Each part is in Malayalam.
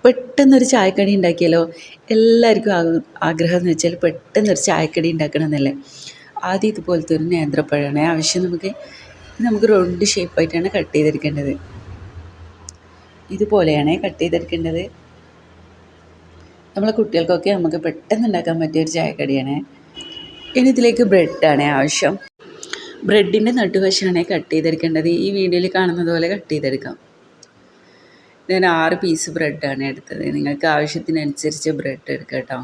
പെട്ടെന്നൊരു ചായക്കടി ഉണ്ടാക്കിയാലോ? എല്ലാവർക്കും ആഗ്രഹം എന്ന് വെച്ചാൽ പെട്ടെന്നൊരു ചായക്കടി ഉണ്ടാക്കണം എന്നല്ലേ. ആദ്യം ഇതുപോലത്തെ ഒരു നേന്ത്രപ്പഴമാണ് ആവശ്യം നമുക്ക് റൗണ്ട് ഷേപ്പായിട്ടാണ് കട്ട് ചെയ്തെടുക്കേണ്ടത്. ഇതുപോലെയാണ് കട്ട് ചെയ്തെടുക്കേണ്ടത്. നമ്മളെ കുട്ടികൾക്കൊക്കെ നമുക്ക് പെട്ടെന്ന് ഉണ്ടാക്കാൻ പറ്റിയ ഒരു ചായക്കടിയാണ്. ഇനി ഇതിലേക്ക് ബ്രെഡാണ് ആവശ്യം. ബ്രെഡിൻ്റെ നടുവശമാണ് കട്ട് ചെയ്തെടുക്കേണ്ടത്. ഈ വീഡിയോയിൽ കാണുന്നത് പോലെ കട്ട് ചെയ്തെടുക്കാം. ഞാൻ 6 പീസ് ബ്രെഡാണ് എടുത്തത്. നിങ്ങൾക്ക് ആവശ്യത്തിനനുസരിച്ച് ബ്രെഡ് എടുക്കാം കേട്ടോ.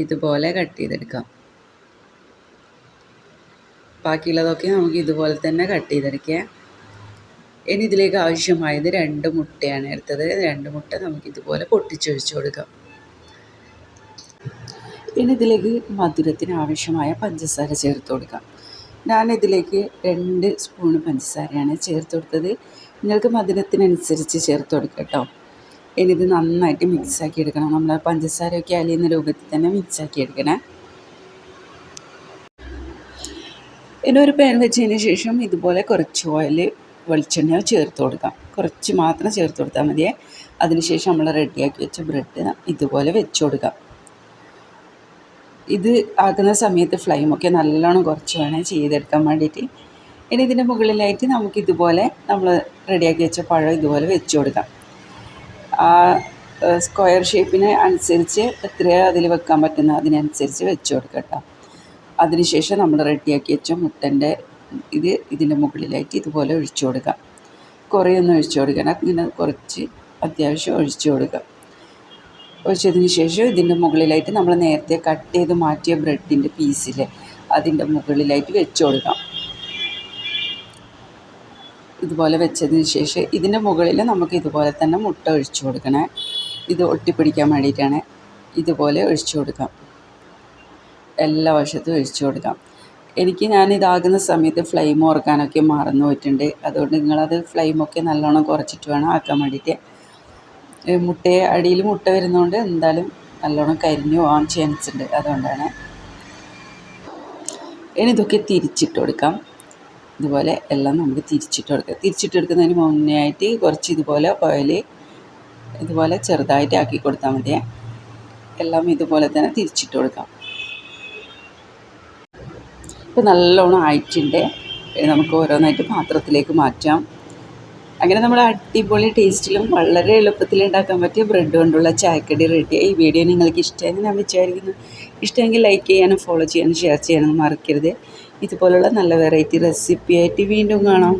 ഇതുപോലെ കട്ട് ചെയ്തെടുക്കാം. ബാക്കിയുള്ളതൊക്കെ നമുക്ക് ഇതുപോലെ തന്നെ കട്ട് ചെയ്തെടുക്കാം. ഇനി ഇതിലേക്ക് ആവശ്യമായത് 2 മുട്ടയാണ് എടുത്തത്. 2 മുട്ട നമുക്ക് ഇതുപോലെ പൊട്ടിച്ചൊഴിച്ച് കൊടുക്കാം. ഇനി ഇതിലേക്ക് മധുരത്തിന് ആവശ്യമായ പഞ്ചസാര ചേർത്ത് കൊടുക്കാം. ഞാനിതിലേക്ക് 2 സ്പൂൺ പഞ്ചസാരയാണ് ചേർത്ത് കൊടുത്തത്. നിങ്ങൾക്ക് മധുരത്തിനനുസരിച്ച് ചേർത്ത് കൊടുക്കാം കേട്ടോ. ഇനി ഇത് നന്നായിട്ട് മിക്സാക്കി എടുക്കണം. നമ്മൾ പഞ്ചസാരയൊക്കെ അലിയുന്ന രൂപത്തിൽ തന്നെ മിക്സാക്കി എടുക്കണം. ഇനി ഒരു പാൻ വെച്ചതിന് ശേഷം ഇതുപോലെ കുറച്ച് ഓയിൽ വെളിച്ചെണ്ണ ചേർത്ത് കൊടുക്കാം. കുറച്ച് മാത്രം ചേർത്ത് കൊടുത്താൽ മതിയേ. അതിനുശേഷം നമ്മൾ റെഡിയാക്കി വെച്ച ബ്രെഡ് ഇതുപോലെ വെച്ച് കൊടുക്കാം. ഇത് ആക്കുന്ന സമയത്ത് ഫ്ലെയിമൊക്കെ നല്ലോണം കുറച്ച് വേണം ചെയ്തെടുക്കാൻ വേണ്ടിയിട്ട്. ഇനി ഇതിൻ്റെ മുകളിലായിട്ട് നമുക്കിതുപോലെ നമ്മൾ റെഡിയാക്കി വെച്ച പഴം ഇതുപോലെ വെച്ച് കൊടുക്കാം. ആ സ്ക്വയർ ഷേപ്പിന് അനുസരിച്ച് എത്രയാണ് അതിൽ വെക്കാൻ പറ്റുന്ന അതിനനുസരിച്ച് വെച്ച് കൊടുക്കാം കേട്ടോ. അതിനുശേഷം നമ്മൾ റെഡിയാക്കി വെച്ച മുട്ടൻ്റെ ഇതിൻ്റെ മുകളിലായിട്ട് ഇതുപോലെ ഒഴിച്ചു കൊടുക്കാം. കുറേയൊന്നും ഒഴിച്ചു കൊടുക്കണം, ഇങ്ങനെ കുറച്ച് അത്യാവശ്യം ഒഴിച്ചു കൊടുക്കാം. ഒഴിച്ചതിന് ശേഷം ഇതിൻ്റെ മുകളിലായിട്ട് നമ്മൾ നേരത്തെ കട്ട് ചെയ്ത് മാറ്റിയ ബ്രെഡിൻ്റെ പീസിലെ അതിൻ്റെ മുകളിലായിട്ട് വെച്ച് കൊടുക്കാം. ഇതുപോലെ വെച്ചതിന് ശേഷം ഇതിൻ്റെ മുകളിൽ നമുക്ക് ഇതുപോലെ തന്നെ മുട്ട ഒഴിച്ചു കൊടുക്കണേ. ഇത് ഒട്ടിപ്പിടിക്കാൻ വേണ്ടിയിട്ടാണ്. ഇതുപോലെ ഒഴിച്ചു കൊടുക്കാം. എല്ലാ വശത്തും ഒഴിച്ചു കൊടുക്കാം. ഞാനിതാകുന്ന സമയത്ത് ഫ്ലെയിം ഓർക്കാനൊക്കെ മറന്നു പോയിട്ടുണ്ട്. അതുകൊണ്ട് നിങ്ങളത് ഫ്ലെയിമൊക്കെ നല്ലോണം കുറച്ചിട്ട് വേണം ആക്കാൻ വേണ്ടിയിട്ട്. അടിയിൽ മുട്ട വരുന്നതുകൊണ്ട് എന്തായാലും നല്ലോണം കരിഞ്ഞു പോകാൻ ചാൻസ് ഉണ്ട്. അതുകൊണ്ടാണ്. ഇനി ഇതൊക്കെ തിരിച്ചിട്ട് കൊടുക്കാം. ഇതുപോലെ എല്ലാം നമുക്ക് തിരിച്ചിട്ട് കൊടുക്കാം. തിരിച്ചിട്ടെടുക്കുന്നതിന് മുന്നേ ആയിട്ട് കുറച്ച് ഇതുപോലെ ഓയിൽ ഇതുപോലെ ചെറുതായിട്ട് ആക്കി കൊടുത്താൽ മതിയേ. എല്ലാം ഇതുപോലെ തന്നെ തിരിച്ചിട്ട് കൊടുക്കാം. ഇപ്പോൾ നല്ലോണം ആയിട്ടുണ്ട്. നമുക്ക് ഓരോന്നായിട്ട് പാത്രത്തിലേക്ക് മാറ്റാം. അങ്ങനെ നമ്മുടെ അടിപൊളി ടേസ്റ്റിലും വളരെ എളുപ്പത്തിൽ ഉണ്ടാക്കാൻ പറ്റിയ ബ്രെഡ് കൊണ്ടുള്ള ചായക്കടി റെഡിയായി. ഈ വീഡിയോ നിങ്ങൾക്ക് ഇഷ്ടമായെന്ന് ഞാൻ വിചാരിക്കുന്നു. ഇഷ്ടമെങ്കിൽ ലൈക്ക് ചെയ്യാനും ഫോളോ ചെയ്യാനും ഷെയർ ചെയ്യാനും മറക്കരുത്. ഇതുപോലുള്ള നല്ല വെറൈറ്റി റെസിപ്പിയായിട്ട് വീണ്ടും കാണാം.